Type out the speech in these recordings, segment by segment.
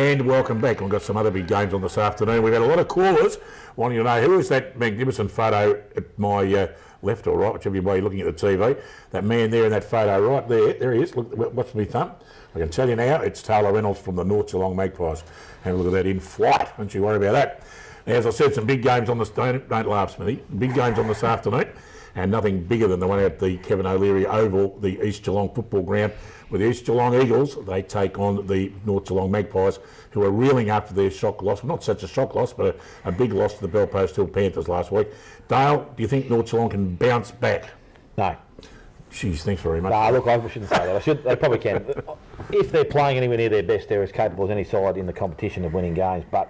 And welcome back. We've got some other big games on this afternoon. We've had a lot of callers wanting to know who is that magnificent photo at my left or right, whichever way you're looking at the TV. That man there in that photo right there. There he is. Look, watch me thumb. I can tell you now, it's Taylor Reynolds from the North Geelong Magpies. Have a look at that in flight. Don't you worry about that. Now, as I said, some big games on this. Don't laugh, Smithy. Big games on this afternoon. And nothing bigger than the one at the Kevin O'Leary Oval, the East Geelong football ground, with the East Geelong Eagles. They take on the North Geelong Magpies, who are reeling after their shock loss. Well, not such a shock loss, but a big loss to the Belpost Hill Panthers last week. Dale, do you think North Geelong can bounce back? No. Jeez, thanks very much. No, look, I shouldn't say that. They probably can. If they're playing anywhere near their best, they're as capable as any side in the competition of winning games. But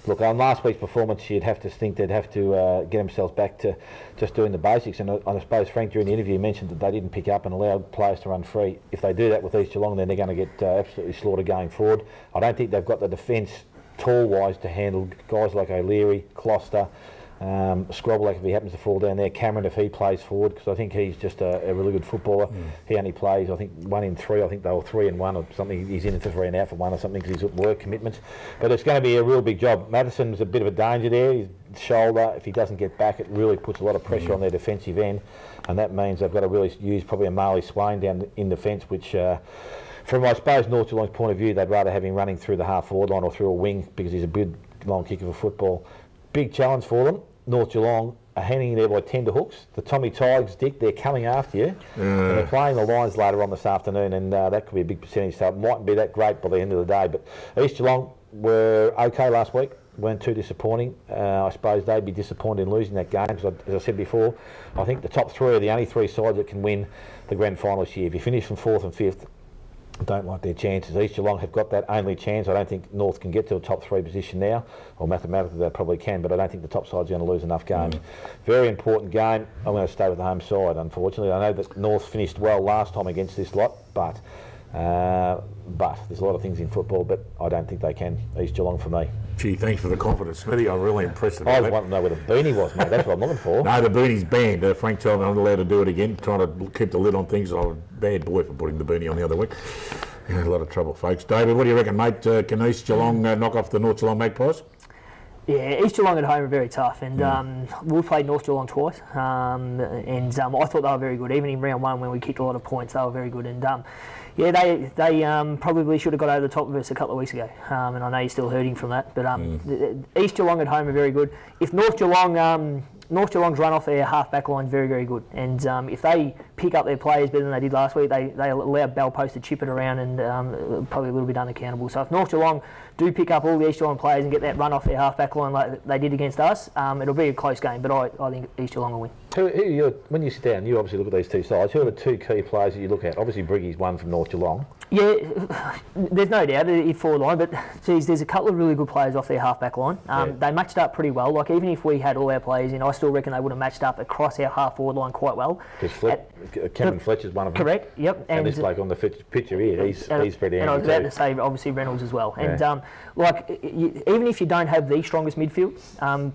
look, on last week's performance, you'd have to think they'd have to get themselves back to just doing the basics. And I suppose Frank, during the interview, mentioned that they didn't pick up and allow players to run free. If they do that with East Geelong, then they're going to get absolutely slaughtered going forward. I don't think they've got the defence tall-wise to handle guys like O'Leary, Closter, Scrobble if he happens to fall down there, Cameron if he plays forward, because I think he's just a really good footballer. He only plays, I think, 1 in 3. I think they were 3 in 1 or something. He's in for 3 and out for 1 or something because he's at work commitments. But it's going to be a real big job. Madison's a bit of a danger there. His shoulder, if he doesn't get back, it really puts a lot of pressure on their defensive end, and that means they've got to really use probably a Marley Swain down in defence, which from, I suppose, North Geelong's point of view, they'd rather have him running through the half-forward line or through a wing because he's a good long kick of a football. Big challenge for them. North Geelong are hanging there by tender hooks. The Tommy Tigers, Dick, they're coming after you. And they're playing the Lions later on this afternoon, and that could be a big percentage, so it mightn't be that great by the end of the day. But East Geelong were okay last week, weren't too disappointing. I suppose they'd be disappointed in losing that game, because as I said before, I think the top 3 are the only 3 sides that can win the grand final this year. If you finish from 4th and 5th, I don't like their chances. East Geelong have got that only chance. I don't think North can get to a top 3 position now, or mathematically they probably can, but I don't think the top side's going to lose enough games. Very important game. I'm going to stay with the home side, unfortunately. I know that North finished well last time against this lot, but there's a lot of things in football, but I don't think they can. East Geelong for me. Gee, thanks for the confidence, Smithy. I'm really impressed about that. I want to know where the beanie was, mate. That's what I'm looking for. No, the beanie's banned. Frank told me I'm not allowed to do it again, trying to keep the lid on things. I was a bad boy for putting the beanie on the other week. A lot of trouble, folks. David, what do you reckon, mate? Can East Geelong knock off the North Geelong Magpies? Yeah, East Geelong at home are very tough, and we've played North Geelong twice, and I thought they were very good. Even in round 1 when we kicked a lot of points, they were very good. And yeah, they probably should have got over the top of us a couple of weeks ago, and I know you're still hurting from that. But East Geelong at home are very good. If North Geelong's run off their half-back line is very, very good. And if they pick up their players better than they did last week, they allow Belpost to chip it around and probably a little bit unaccountable. So if North Geelong do pick up all the East Geelong players and get that run off their half-back line like they did against us, it'll be a close game, but I think East Geelong will win. When you sit down, you obviously look at these 2 sides. Who are the 2 key players that you look at? Obviously, Briggy's one from North Geelong. Yeah, there's no doubt it's forward line, but geez, there's a couple of really good players off their half-back line. They matched up pretty well. Like, even if we had all our players in, I still reckon they would have matched up across our half-forward line quite well. Because Cameron Fletcher's one of them. Correct, yep. And this bloke on the picture here, he's pretty handy. And I was about to say, obviously, Reynolds as well. And even if you don't have the strongest midfield,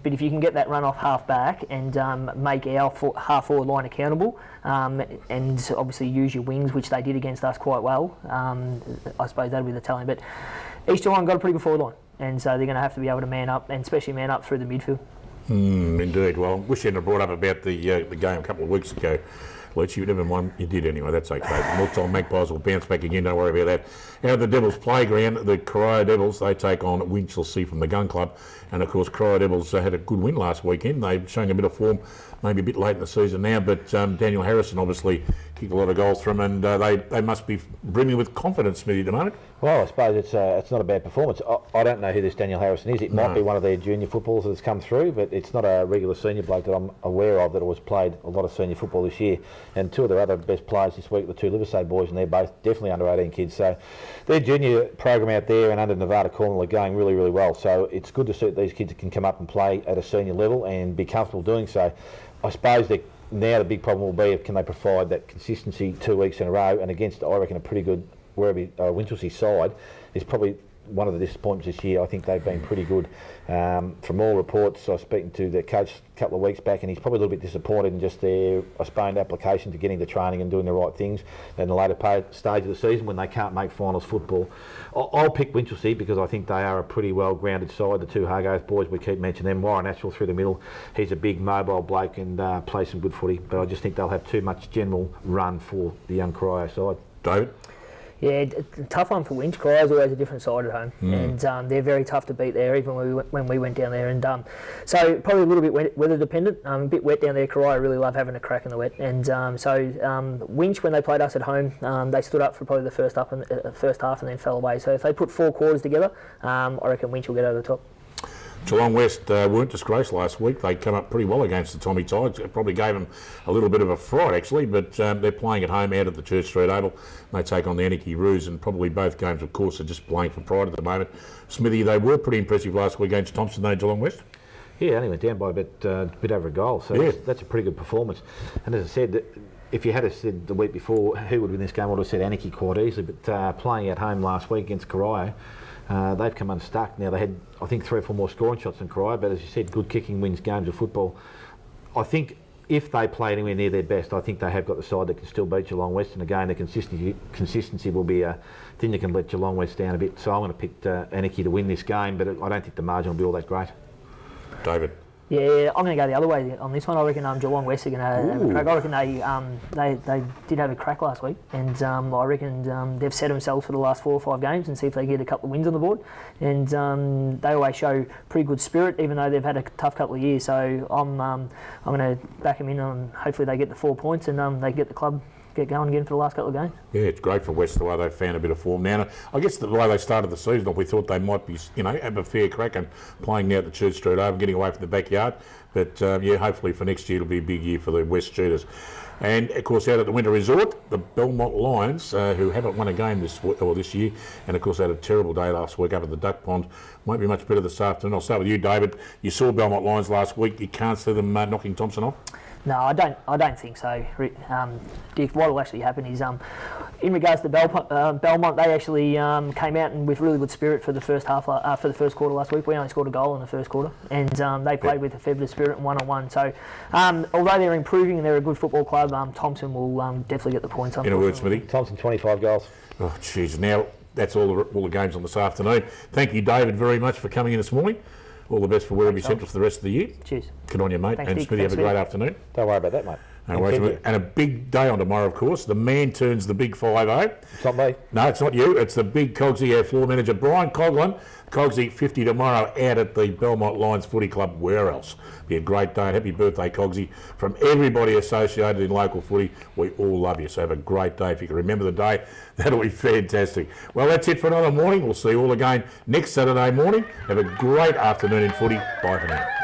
but if you can get that run off half-back and make our half-forward line accountable, and obviously use your wings, which they did against us quite well, I suppose that'll be the telling. But East Geelong got a pretty good forward line, and so they're going to have to be able to man up, and especially man up through the midfield. Indeed. Well, wish you hadn't have brought up about the game a couple of weeks ago. Leach, you never won. You did anyway. That's okay. The North Geelong Magpies will bounce back again. Don't worry about that. Out of the Devils' playground, the Corio Devils, they take on Winchelsea from the Gun Club, and of course Corio Devils had a good win last weekend. They're showing a bit of form, maybe a bit late in the season now, but Daniel Harrison obviously kicked a lot of goals from them, and they must be brimming with confidence, Smithy, at the moment. Well, I suppose it's not a bad performance. I don't know who this Daniel Harrison is. It might be one of their junior footballers that's come through, but it's not a regular senior bloke that I'm aware of that has played a lot of senior football this year. And 2 of their other best players this week, the 2 Liversae boys, and they're both definitely under 18 kids. So their junior program out there and under Nevada Cornwall are going really, really well. So it's good to see that these kids can come up and play at a senior level and be comfortable doing so. I suppose now the big problem will be can they provide that consistency 2 weeks in a row, and against, I reckon, a pretty good Winchelsea side is probably one of the disappointments this year. I think they've been pretty good. From all reports, I was speaking to the coach a couple of weeks back, and he's probably a little bit disappointed in just their postponed application to getting to training and doing the right things in the later stage of the season when they can't make finals football. I'll pick Winchelsea because I think they are a pretty well-grounded side. The two Hargrave boys, we keep mentioning them. Warren Ashwell through the middle. He's a big mobile bloke and plays some good footy, but I just think they'll have too much general run for the young Cryo side. David? Yeah, tough one for Winch. Cryo's always a different side at home, and they're very tough to beat there, even when we went down there. And so probably a little bit weather dependent. A bit wet down there. Cryo really love having a crack in the wet, and Winch, when they played us at home, they stood up for probably the first half and then fell away. So if they put 4 quarters together, I reckon Winch will get over the top. Geelong West weren't disgraced last week. They come up pretty well against the Tommy Tides. It probably gave them a little bit of a fright, actually, but they're playing at home out at the Church Street Oval. They take on the Anarchy Roos, and probably both games, of course, are just playing for pride at the moment. Smithy, they were pretty impressive last week against Thompson, though, Geelong West. Yeah, only went down by a bit over a goal, so yeah, that's a pretty good performance. And as I said, if you had said the week before who would win this game, I would have said Anarchy quite easily, but playing at home last week against Corio, they've come unstuck. Now, they had, I think, 3 or 4 more scoring shots than Corio, but as you said, good kicking wins games of football. I think if they play anywhere near their best, I think they have got the side that can still beat Geelong West, and again, the consistency will be a thing that can let Geelong West down a bit. So I'm going to pick Anarchy to win this game, but I don't think the margin will be all that great. David? Yeah, I'm going to go the other way on this one. I reckon Geelong West are going to have a crack. I reckon they did have a crack last week, and I reckon they've set themselves for the last 4 or 5 games and see if they get a couple of wins on the board. And they always show pretty good spirit, even though they've had a tough couple of years. So I'm going to back them in on hopefully they get the 4 points and they get the club get going again for the last couple of games. Yeah, it's great for West the way they've found a bit of form now. I guess the way they started the season, we thought they might be, have a fair crack and playing now at the Church Street Oval, getting away from the backyard. But yeah, hopefully for next year it'll be a big year for the West Shooters. And of course, out at the Winter Resort, the Belmont Lions, who haven't won a game this year, and of course had a terrible day last week up at the Duck Pond, won't be much better this afternoon. I'll start with you, David. You saw Belmont Lions last week. You can't see them knocking Thompson off? No, I don't think so, Dick. What will actually happen is, in regards to Belmont, they actually came out and with really good spirit for the first half, for the first quarter last week. We only scored a goal in the first quarter, and they played with a fair bit of spirit and 1-on-1. So, although they're improving and they're a good football club, Thompson will definitely get the points. In a word, Smithy. Thompson 25 goals. Oh, jeez. Now that's all the games on this afternoon. Thank you, David, very much for coming in this morning. All the best for Werribee Central for the rest of the year. Cheers. Good on you, mate. Thanks, and Smithy, have a great afternoon. Don't worry about that, mate. No worries. And a big day on tomorrow, of course. The man turns the big 5-0. It's not me. No, it's not you. It's the big Cogsy, our floor manager, Brian Coughlin. Cogsy 50 tomorrow out at the Belmont Lions Footy Club. Where else? Be a great day. Happy birthday, Cogsy. From everybody associated in local footy, we all love you. So have a great day. If you can remember the day, that'll be fantastic. Well, that's it for another morning. We'll see you all again next Saturday morning. Have a great afternoon in footy. Bye for now.